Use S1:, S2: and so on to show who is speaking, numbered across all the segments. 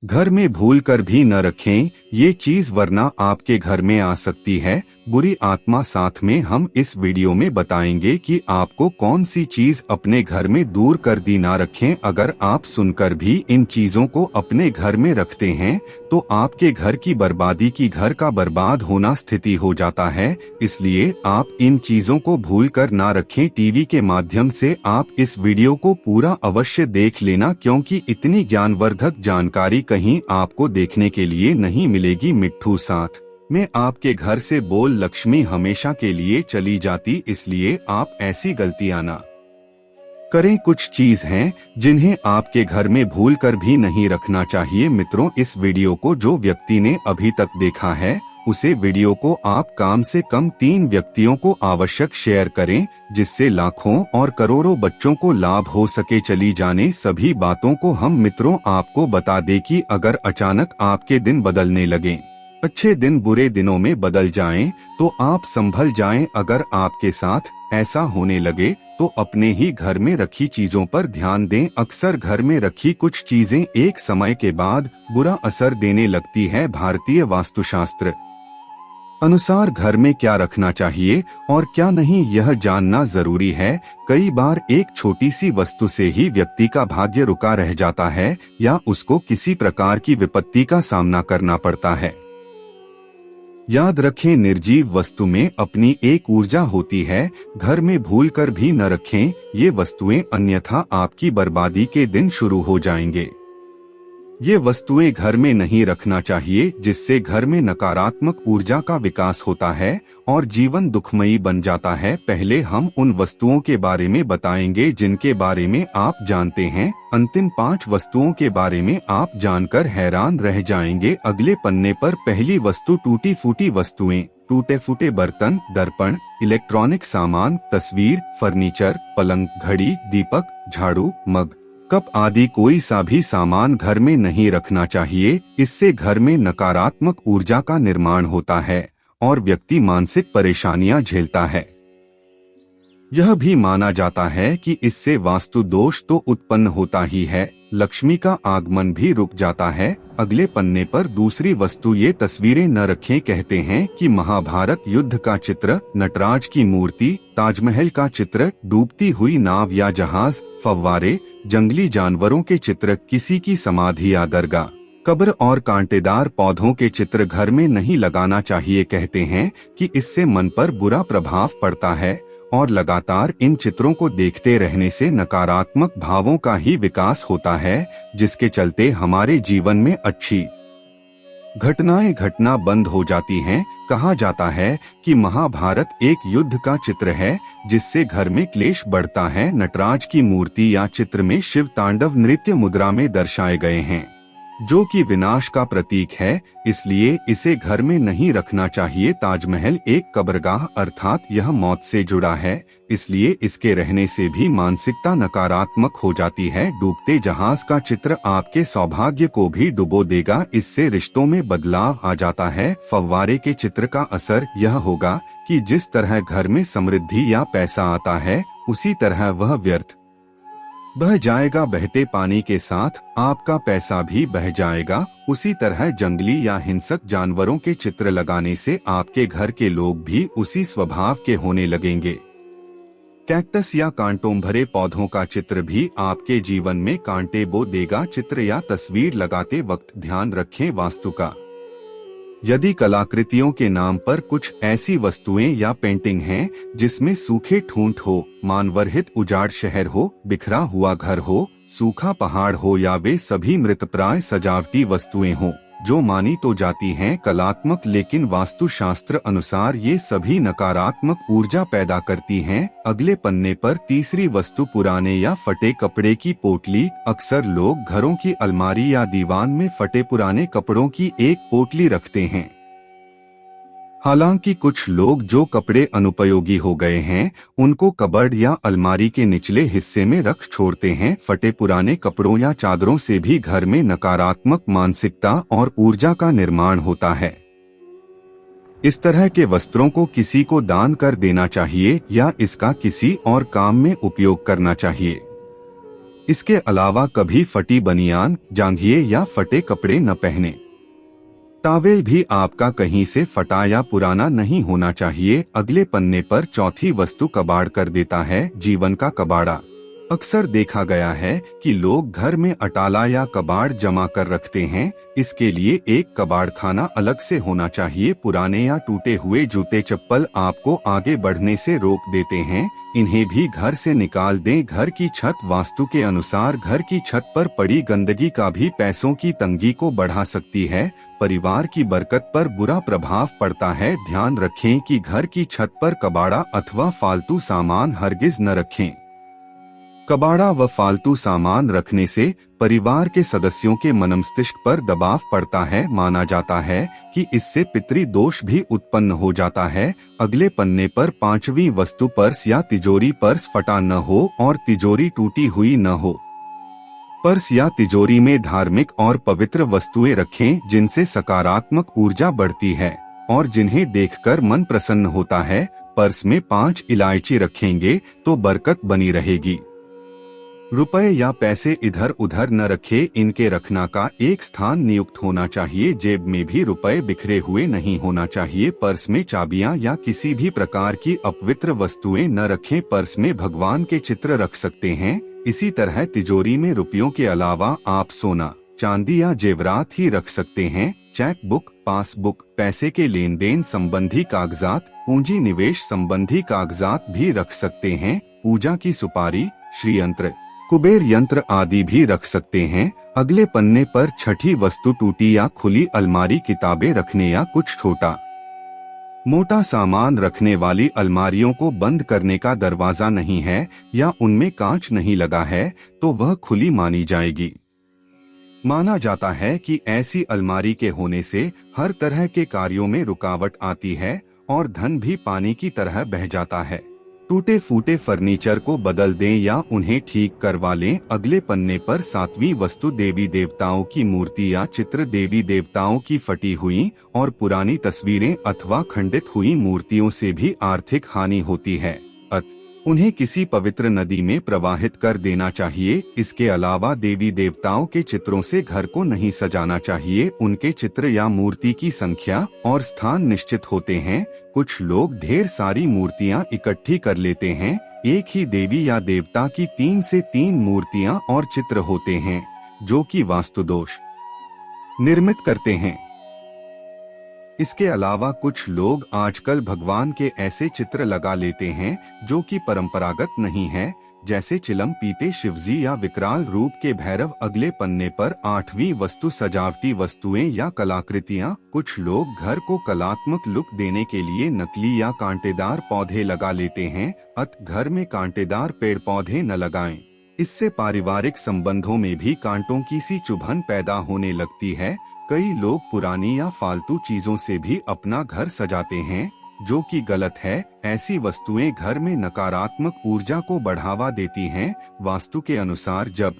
S1: घर में भूल कर भी न रखें ये चीज, वरना आपके घर में आ सकती है बुरी आत्मा। साथ में हम इस वीडियो में बताएंगे कि आपको कौन सी चीज अपने घर में दूर कर दी ना रखें। अगर आप सुनकर भी इन चीजों को अपने घर में रखते हैं तो आपके घर की बर्बादी की, घर का बर्बाद होना स्थिति हो जाता है। इसलिए आप इन चीजों को भूल कर ना रखें। टीवी के माध्यम से आप इस वीडियो को पूरा अवश्य देख लेना, क्योंकि इतनी ज्ञानवर्धक जानकारी कहीं आपको देखने के लिए नहीं मिलेगी। मिट्ठू साथ में आपके घर से बोल लक्ष्मी हमेशा के लिए चली जाती, इसलिए आप ऐसी गलतियां ना करें। कुछ चीज हैं जिन्हें आपके घर में भूल कर भी नहीं रखना चाहिए। मित्रों, इस वीडियो को जो व्यक्ति ने अभी तक देखा है उसे वीडियो को आप कम से कम 3 व्यक्तियों को आवश्यक शेयर करें, जिससे लाखों और करोड़ों बच्चों को लाभ हो सके। चली जाने सभी बातों को हम मित्रों आपको बता दें कि अगर अचानक आपके दिन बदलने लगें, अच्छे दिन बुरे दिनों में बदल जाएं, तो आप संभल जाएं। अगर आपके साथ ऐसा होने लगे तो अपने ही घर में रखी चीजों पर ध्यान दें। अक्सर घर में रखी कुछ चीजें एक समय के बाद बुरा असर देने लगती है। भारतीय वास्तुशास्त्र अनुसार घर में क्या रखना चाहिए और क्या नहीं, यह जानना जरूरी है। कई बार एक छोटी सी वस्तु से ही व्यक्ति का भाग्य रुका रह जाता है या उसको किसी प्रकार की विपत्ति का सामना करना पड़ता है। याद रखें, निर्जीव वस्तु में अपनी एक ऊर्जा होती है। घर में भूल कर भी न रखें ये वस्तुएं, अन्यथा आपकी बर्बादी के दिन शुरू हो जाएंगे। ये वस्तुएं घर में नहीं रखना चाहिए, जिससे घर में नकारात्मक ऊर्जा का विकास होता है और जीवन दुखमयी बन जाता है। पहले हम उन वस्तुओं के बारे में बताएंगे जिनके बारे में आप जानते हैं। अंतिम 5 वस्तुओं के बारे में आप जानकर हैरान रह जाएंगे। अगले पन्ने पर पहली वस्तु, टूटी फूटी वस्तुएं। टूटे फूटे बर्तन, दर्पण, इलेक्ट्रॉनिक सामान, तस्वीर, फर्नीचर, पलंग, घड़ी, दीपक, झाड़ू, मग, कप आदि कोई सा भी सामान घर में नहीं रखना चाहिए। इससे घर में नकारात्मक ऊर्जा का निर्माण होता है और व्यक्ति मानसिक परेशानियां झेलता है। यह भी माना जाता है कि इससे वास्तु दोष तो उत्पन्न होता ही है, लक्ष्मी का आगमन भी रुक जाता है। अगले पन्ने पर दूसरी वस्तु, ये तस्वीरें न रखें। कहते हैं कि महाभारत युद्ध का चित्र, नटराज की मूर्ति, ताजमहल का चित्र, डूबती हुई नाव या जहाज, फव्वारे, जंगली जानवरों के चित्र, किसी की समाधि या दरगाह, कब्र और कांटेदार पौधों के चित्र घर में नहीं लगाना चाहिए। कहते हैं कि इससे मन पर बुरा प्रभाव पड़ता है और लगातार इन चित्रों को देखते रहने से नकारात्मक भावों का ही विकास होता है, जिसके चलते हमारे जीवन में अच्छी घटनाएं घटना बंद हो जाती हैं। कहा जाता है कि महाभारत एक युद्ध का चित्र है जिससे घर में क्लेश बढ़ता है। नटराज की मूर्ति या चित्र में शिव तांडव नृत्य मुद्रा में दर्शाए गए हैं, जो कि विनाश का प्रतीक है, इसलिए इसे घर में नहीं रखना चाहिए। ताजमहल एक कब्रगाह अर्थात यह मौत से जुड़ा है, इसलिए इसके रहने से भी मानसिकता नकारात्मक हो जाती है। डूबते जहाज का चित्र आपके सौभाग्य को भी डुबो देगा, इससे रिश्तों में बदलाव आ जाता है। फव्वारे के चित्र का असर यह होगा कि जिस तरह घर में समृद्धि या पैसा आता है, उसी तरह वह व्यर्थ बह जाएगा। बहते पानी के साथ आपका पैसा भी बह जाएगा। उसी तरह जंगली या हिंसक जानवरों के चित्र लगाने से आपके घर के लोग भी उसी स्वभाव के होने लगेंगे। कैक्टस या कांटों भरे पौधों का चित्र भी आपके जीवन में कांटे बो देगा। चित्र या तस्वीर लगाते वक्त ध्यान रखें वास्तु का। यदि कलाकृतियों के नाम पर कुछ ऐसी वस्तुएं या पेंटिंग हैं जिसमें सूखे ठूंठ हो, मानवरहित उजाड़ शहर हो, बिखरा हुआ घर हो, सूखा पहाड़ हो या वे सभी मृतप्राय सजावटी वस्तुएं हों, जो मानी तो जाती हैं कलात्मक, लेकिन वास्तुशास्त्र अनुसार ये सभी नकारात्मक ऊर्जा पैदा करती हैं। अगले पन्ने पर तीसरी वस्तु, पुराने या फटे कपड़े की पोटली। अक्सर लोग घरों की अलमारी या दीवान में फटे पुराने कपड़ों की एक पोटली रखते हैं। हालांकि कुछ लोग जो कपड़े अनुपयोगी हो गए हैं उनको कबर्ड या अलमारी के निचले हिस्से में रख छोड़ते हैं। फटे पुराने कपड़ों या चादरों से भी घर में नकारात्मक मानसिकता और ऊर्जा का निर्माण होता है। इस तरह के वस्त्रों को किसी को दान कर देना चाहिए या इसका किसी और काम में उपयोग करना चाहिए। इसके अलावा कभी फटी बनियान, जांघिए या फटे कपड़े न पहने। टॉवेल भी आपका कहीं से फटा या पुराना नहीं होना चाहिए। अगले पन्ने पर चौथी वस्तु कबाड़ कर देता है, जीवन का कबाड़ा। अक्सर देखा गया है कि लोग घर में अटाला या कबाड़ जमा कर रखते हैं। इसके लिए एक कबाड़ खाना अलग से होना चाहिए। पुराने या टूटे हुए जूते चप्पल आपको आगे बढ़ने से रोक देते हैं, इन्हें भी घर से निकाल दें। घर की छत वास्तु के अनुसार घर की छत पर पड़ी गंदगी का भी पैसों की तंगी को बढ़ा सकती है, परिवार की बरकत पर बुरा प्रभाव पड़ता है। ध्यान रखें कि घर की छत पर कबाड़ा अथवा फालतू सामान हरगिज न रखें। कबाड़ा व फालतू सामान रखने से परिवार के सदस्यों के मनमस्तिष्क पर दबाव पड़ता है। माना जाता है कि इससे पितृ दोष भी उत्पन्न हो जाता है। अगले पन्ने पर पांचवी वस्तु पर्स या तिजोरी। पर्स फटा न हो और तिजोरी टूटी हुई न हो। पर्स या तिजोरी में धार्मिक और पवित्र वस्तुएं रखें जिनसे सकारात्मक ऊर्जा बढ़ती है और जिन्हें देखकर मन प्रसन्न होता है। पर्स में 5 इलायची रखेंगे तो बरकत बनी रहेगी। रुपए या पैसे इधर उधर न रखें, इनके रखना का एक स्थान नियुक्त होना चाहिए। जेब में भी रुपए बिखरे हुए नहीं होना चाहिए। पर्स में चाबियां या किसी भी प्रकार की अपवित्र वस्तुएं न रखें। पर्स में भगवान के चित्र रख सकते हैं। इसी तरह तिजोरी में रुपयों के अलावा आप सोना, चांदी या जेवरात ही रख सकते हैं। चेक बुक, पासबुक, पैसे के लेन देन संबंधी कागजात, पूंजी निवेश संबंधी कागजात भी रख सकते हैं। पूजा की सुपारी, श्री यंत्र, कुबेर यंत्र आदि भी रख सकते हैं। अगले पन्ने पर छठी वस्तु टूटी या खुली अलमारी। किताबें रखने या कुछ छोटा मोटा सामान रखने वाली अलमारियों को बंद करने का दरवाजा नहीं है या उनमें कांच नहीं लगा है तो वह खुली मानी जाएगी। माना जाता है कि ऐसी अलमारी के होने से हर तरह के कार्यों में रुकावट आती है और धन भी पानी की तरह बह जाता है। टूटे फूटे फर्नीचर को बदल दें या उन्हें ठीक करवा लें। अगले पन्ने पर सातवीं वस्तु देवी देवताओं की मूर्ति या चित्र। देवी देवताओं की फटी हुई और पुरानी तस्वीरें अथवा खंडित हुई मूर्तियों से भी आर्थिक हानि होती है, अतः उन्हें किसी पवित्र नदी में प्रवाहित कर देना चाहिए। इसके अलावा देवी देवताओं के चित्रों से घर को नहीं सजाना चाहिए। उनके चित्र या मूर्ति की संख्या और स्थान निश्चित होते हैं। कुछ लोग ढेर सारी मूर्तियां इकट्ठी कर लेते हैं। एक ही देवी या देवता की 3 से 3 मूर्तियां और चित्र होते हैं, जो कि वास्तु दोष निर्मित करते हैं। इसके अलावा कुछ लोग आजकल भगवान के ऐसे चित्र लगा लेते हैं जो कि परंपरागत नहीं है, जैसे चिलम पीते शिवजी या विकराल रूप के भैरव। अगले पन्ने पर 8वीं वस्तु सजावटी वस्तुएं या कलाकृतियां। कुछ लोग घर को कलात्मक लुक देने के लिए नकली या कांटेदार पौधे लगा लेते हैं, अतः घर में कांटेदार पेड़ पौधे न लगाएं। इससे पारिवारिक संबंधों में भी कांटों की सी चुभन पैदा होने लगती है। कई लोग पुरानी या फालतू चीजों से भी अपना घर सजाते हैं, जो कि गलत है। ऐसी वस्तुएं घर में नकारात्मक ऊर्जा को बढ़ावा देती हैं। वास्तु के अनुसार जब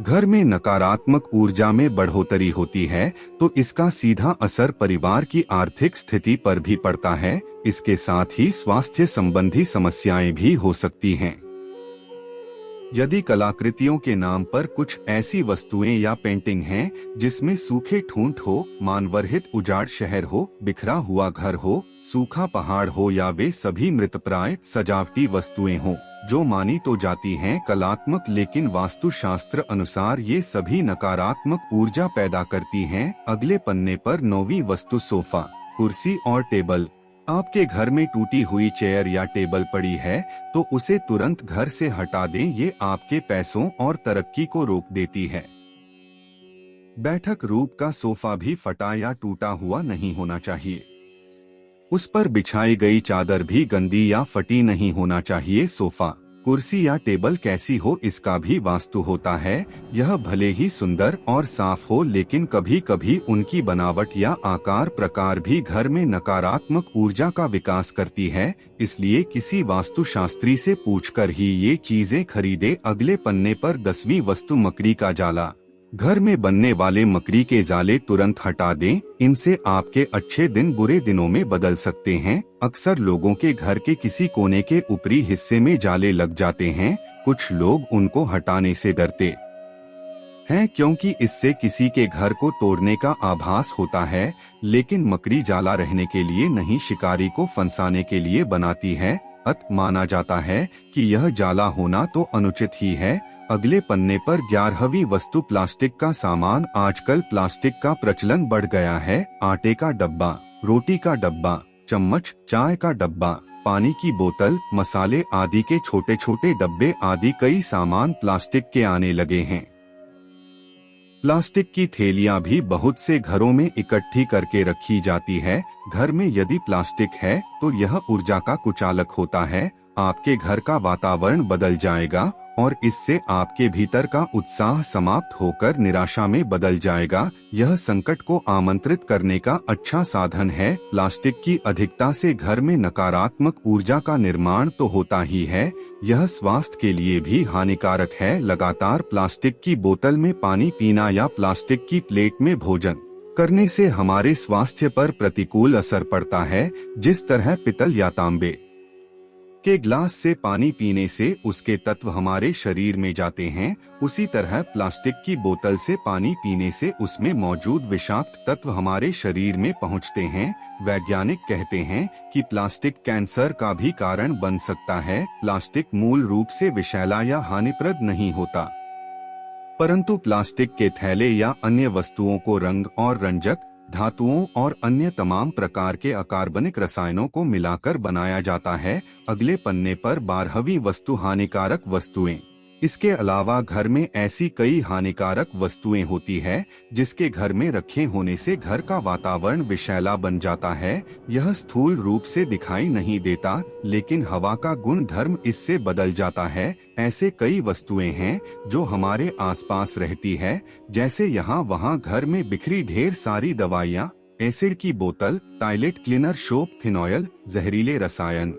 S1: घर में नकारात्मक ऊर्जा में बढ़ोतरी होती है तो इसका सीधा असर परिवार की आर्थिक स्थिति पर भी पड़ता है। इसके साथ ही स्वास्थ्य संबंधी समस्याएं भी हो सकती हैं। यदि कलाकृतियों के नाम पर कुछ ऐसी वस्तुएं या पेंटिंग हैं जिसमें सूखे ठूंठ हो, मानवरहित उजाड़ शहर हो, बिखरा हुआ घर हो, सूखा पहाड़ हो या वे सभी मृतप्राय सजावटी वस्तुएं हों जो मानी तो जाती हैं कलात्मक, लेकिन वास्तुशास्त्र अनुसार ये सभी नकारात्मक ऊर्जा पैदा करती हैं। अगले पन्ने पर 9वीं वस्तु सोफा, कुर्सी और टेबल। आपके घर में टूटी हुई चेयर या टेबल पड़ी है तो उसे तुरंत घर से हटा दें, ये आपके पैसों और तरक्की को रोक देती है। बैठक रूप का सोफा भी फटा या टूटा हुआ नहीं होना चाहिए। उस पर बिछाई गई चादर भी गंदी या फटी नहीं होना चाहिए। सोफा, कुर्सी या टेबल कैसी हो इसका भी वास्तु होता है। यह भले ही सुंदर और साफ हो, लेकिन कभी कभी उनकी बनावट या आकार प्रकार भी घर में नकारात्मक ऊर्जा का विकास करती है। इसलिए किसी वास्तुशास्त्री से पूछकर ही ये चीजें खरीदे। अगले पन्ने पर 10वीं वस्तु मकड़ी का जाला। घर में बनने वाले मकड़ी के जाले तुरंत हटा दें, इनसे आपके अच्छे दिन बुरे दिनों में बदल सकते हैं। अक्सर लोगों के घर के किसी कोने के ऊपरी हिस्से में जाले लग जाते हैं। कुछ लोग उनको हटाने से डरते हैं क्योंकि इससे किसी के घर को तोड़ने का आभास होता है, लेकिन मकड़ी जाला रहने के लिए नहीं, शिकारी को फंसाने के लिए बनाती है। माना जाता है कि यह जाला होना तो अनुचित ही है। अगले पन्ने पर 11वीं वस्तु प्लास्टिक का सामान। आजकल प्लास्टिक का प्रचलन बढ़ गया है। आटे का डब्बा, रोटी का डब्बा, चम्मच, चाय का डब्बा, पानी की बोतल, मसाले आदि के छोटे छोटे डब्बे आदि कई सामान प्लास्टिक के आने लगे हैं। प्लास्टिक की थैलियां भी बहुत से घरों में इकट्ठी करके रखी जाती है। घर में यदि प्लास्टिक है तो यह ऊर्जा का कुचालक होता है। आपके घर का वातावरण बदल जाएगा और इससे आपके भीतर का उत्साह समाप्त होकर निराशा में बदल जाएगा। यह संकट को आमंत्रित करने का अच्छा साधन है। प्लास्टिक की अधिकता से घर में नकारात्मक ऊर्जा का निर्माण तो होता ही है, यह स्वास्थ्य के लिए भी हानिकारक है। लगातार प्लास्टिक की बोतल में पानी पीना या प्लास्टिक की प्लेट में भोजन करने से हमारे स्वास्थ्य पर प्रतिकूल असर पड़ता है। जिस तरह पित्तल या तांबे के ग्लास से पानी पीने से उसके तत्व हमारे शरीर में जाते हैं, उसी तरह प्लास्टिक की बोतल से पानी पीने से उसमें मौजूद विषाक्त तत्व हमारे शरीर में पहुंचते हैं। वैज्ञानिक कहते हैं कि प्लास्टिक कैंसर का भी कारण बन सकता है। प्लास्टिक मूल रूप से विषैला या हानिप्रद नहीं होता, परंतु प्लास्टिक के थैले या अन्य वस्तुओं को रंग और रंजक धातुओं और अन्य तमाम प्रकार के अकार्बनिक रसायनों को मिलाकर बनाया जाता है। अगले पन्ने पर 12वीं वस्तु हानिकारक वस्तुएं। इसके अलावा घर में ऐसी कई हानिकारक वस्तुएं होती है जिसके घर में रखे होने से घर का वातावरण विषैला बन जाता है। यह स्थूल रूप से दिखाई नहीं देता, लेकिन हवा का गुण धर्म इससे बदल जाता है। ऐसे कई वस्तुएं हैं जो हमारे आसपास रहती है, जैसे यहाँ वहाँ घर में बिखरी ढेर सारी दवाइयाँ, एसिड की बोतल, टॉयलेट क्लीनर, सोप, फिनॉयल, जहरीले रसायन,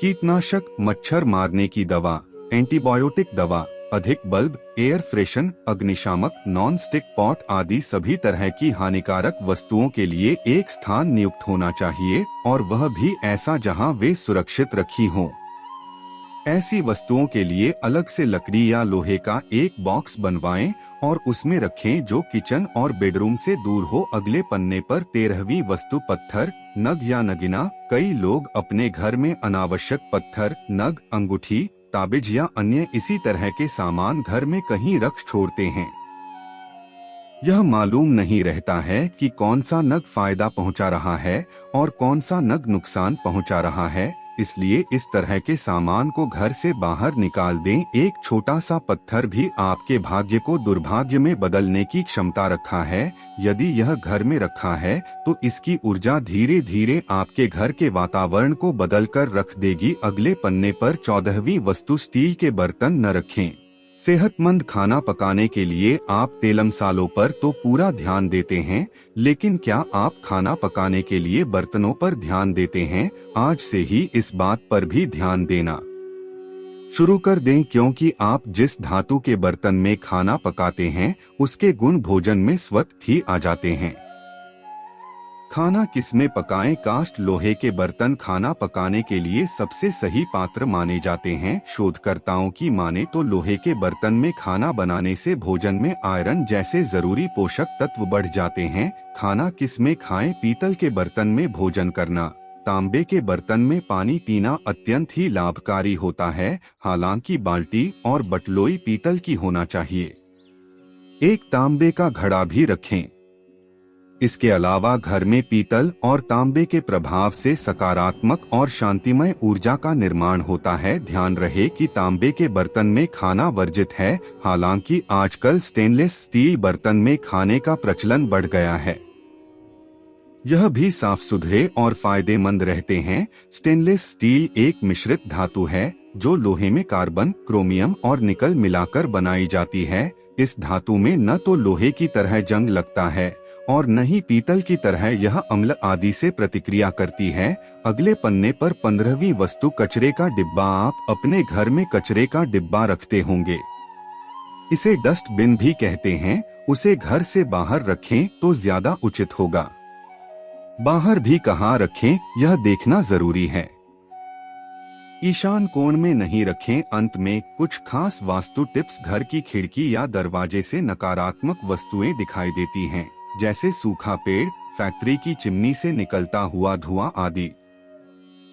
S1: कीटनाशक, मच्छर मारने की दवा, एंटीबायोटिक दवा, अधिक बल्ब, एयर फ्रेशन, अग्निशामक, नॉन स्टिक पॉट आदि सभी तरह की हानिकारक वस्तुओं के लिए एक स्थान नियुक्त होना चाहिए, और वह भी ऐसा जहां वे सुरक्षित रखी हों। ऐसी वस्तुओं के लिए अलग से लकड़ी या लोहे का एक बॉक्स बनवाएं और उसमें रखें जो किचन और बेडरूम से दूर हो। अगले पन्ने पर 13वीं वस्तु पत्थर, नग या नगीना। कई लोग अपने घर में अनावश्यक पत्थर, नग, अंगूठी, ताबिज या अन्य इसी तरह के सामान घर में कहीं रख छोड़ते हैं। यह मालूम नहीं रहता है कि कौन सा नग फायदा पहुंचा रहा है और कौन सा नग नुकसान पहुंचा रहा है, इसलिए इस तरह के सामान को घर से बाहर निकाल दें। एक छोटा सा पत्थर भी आपके भाग्य को दुर्भाग्य में बदलने की क्षमता रखा है। यदि यह घर में रखा है तो इसकी ऊर्जा धीरे धीरे आपके घर के वातावरण को बदलकर रख देगी। अगले पन्ने पर 14वीं वस्तु स्टील के बर्तन न रखें। सेहतमंद खाना पकाने के लिए आप तेल मसालों पर तो पूरा ध्यान देते हैं, लेकिन क्या आप खाना पकाने के लिए बर्तनों पर ध्यान देते हैं? आज से ही इस बात पर भी ध्यान देना शुरू कर दें, क्योंकि आप जिस धातु के बर्तन में खाना पकाते हैं उसके गुण भोजन में स्वतः ही आ जाते हैं। खाना किसमें पकाएं? कास्ट लोहे के बर्तन खाना पकाने के लिए सबसे सही पात्र माने जाते हैं। शोधकर्ताओं की माने तो लोहे के बर्तन में खाना बनाने से भोजन में आयरन जैसे जरूरी पोषक तत्व बढ़ जाते हैं। खाना किसमें खाएं? पीतल के बर्तन में भोजन करना, तांबे के बर्तन में पानी पीना अत्यंत ही लाभकारी होता है। हालांकि बाल्टी और बटलोई पीतल की होना चाहिए। एक तांबे का घड़ा भी रखें। इसके अलावा घर में पीतल और तांबे के प्रभाव से सकारात्मक और शांतिमय ऊर्जा का निर्माण होता है। ध्यान रहे कि तांबे के बर्तन में खाना वर्जित है। हालांकि आजकल स्टेनलेस स्टील बर्तन में खाने का प्रचलन बढ़ गया है। यह भी साफ सुथरे और फायदेमंद रहते हैं। स्टेनलेस स्टील एक मिश्रित धातु है जो लोहे में कार्बन, क्रोमियम और निकल मिलाकर बनाई जाती है। इस धातु में न तो लोहे की तरह जंग लगता है और न ही पीतल की तरह यह अम्ल आदि से प्रतिक्रिया करती है। अगले पन्ने पर 15वीं वस्तु कचरे का डिब्बा। आप अपने घर में कचरे का डिब्बा रखते होंगे। इसे डस्टबिन भी कहते हैं। उसे घर से बाहर रखें तो ज्यादा उचित होगा। बाहर भी कहाँ रखें यह देखना जरूरी है। ईशान कोण में नहीं रखें। अंत में कुछ खास वास्तु टिप्स। घर की खिड़की या दरवाजे से नकारात्मक वस्तुएं दिखाई देती हैं, जैसे सूखा पेड़, फैक्ट्री की चिमनी से निकलता हुआ धुआं आदि।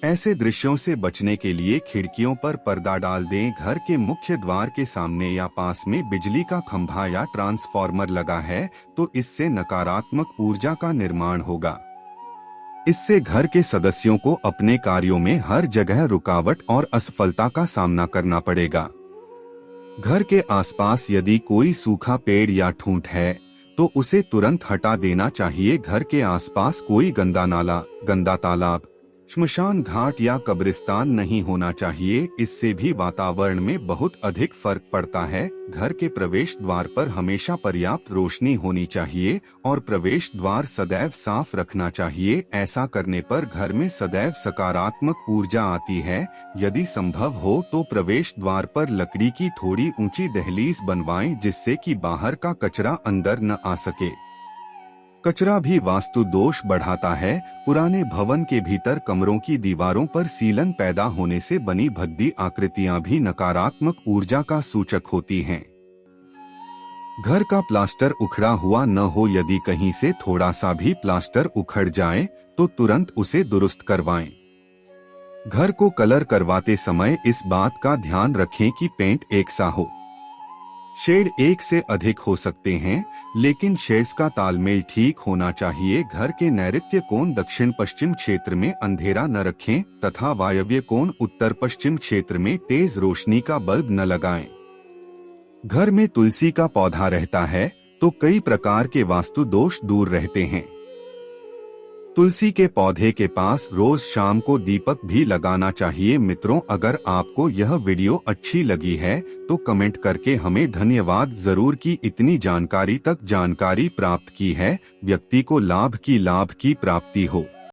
S1: ऐसे दृश्यों से बचने के लिए खिड़कियों पर पर्दा डाल दें। घर के मुख्य द्वार के सामने या पास में बिजली का खंभा या ट्रांसफार्मर लगा है तो इससे नकारात्मक ऊर्जा का निर्माण होगा। इससे घर के सदस्यों को अपने कार्यों में हर जगह रुकावट और असफलता का सामना करना पड़ेगा। घर के आसपास यदि कोई सूखा पेड़ या ठूंठ है तो उसे तुरंत हटा देना चाहिए। घर के आसपास कोई गंदा नाला, गंदा तालाब, श्मशान घाट या कब्रिस्तान नहीं होना चाहिए। इससे भी वातावरण में बहुत अधिक फर्क पड़ता है। घर के प्रवेश द्वार पर हमेशा पर्याप्त रोशनी होनी चाहिए और प्रवेश द्वार सदैव साफ रखना चाहिए। ऐसा करने पर घर में सदैव सकारात्मक ऊर्जा आती है। यदि संभव हो तो प्रवेश द्वार पर लकड़ी की थोड़ी ऊंची दहलीज बनवाएं, जिससे कि बाहर का कचरा अंदर न आ सके। कचरा भी वास्तु दोष बढ़ाता है। पुराने भवन के भीतर कमरों की दीवारों पर सीलन पैदा होने से बनी भद्दी आकृतियां भी नकारात्मक ऊर्जा का सूचक होती हैं। घर का प्लास्टर उखड़ा हुआ न हो। यदि कहीं से थोड़ा सा भी प्लास्टर उखड़ जाए तो तुरंत उसे दुरुस्त करवाएं। घर को कलर करवाते समय इस बात का ध्यान रखें कि पेंट एक सा हो। शेड एक से अधिक हो सकते हैं, लेकिन शेड्स का तालमेल ठीक होना चाहिए। घर के नैऋत्य कोण दक्षिण पश्चिम क्षेत्र में अंधेरा न रखें तथा वायव्य कोण उत्तर पश्चिम क्षेत्र में तेज रोशनी का बल्ब न लगाएं। घर में तुलसी का पौधा रहता है तो कई प्रकार के वास्तु दोष दूर रहते हैं। तुलसी के पौधे के पास रोज शाम को दीपक भी लगाना चाहिए। मित्रों, अगर आपको यह वीडियो अच्छी लगी है तो कमेंट करके हमें धन्यवाद जरूर कि इतनी जानकारी प्राप्त की है। व्यक्ति को लाभ की प्राप्ति हो।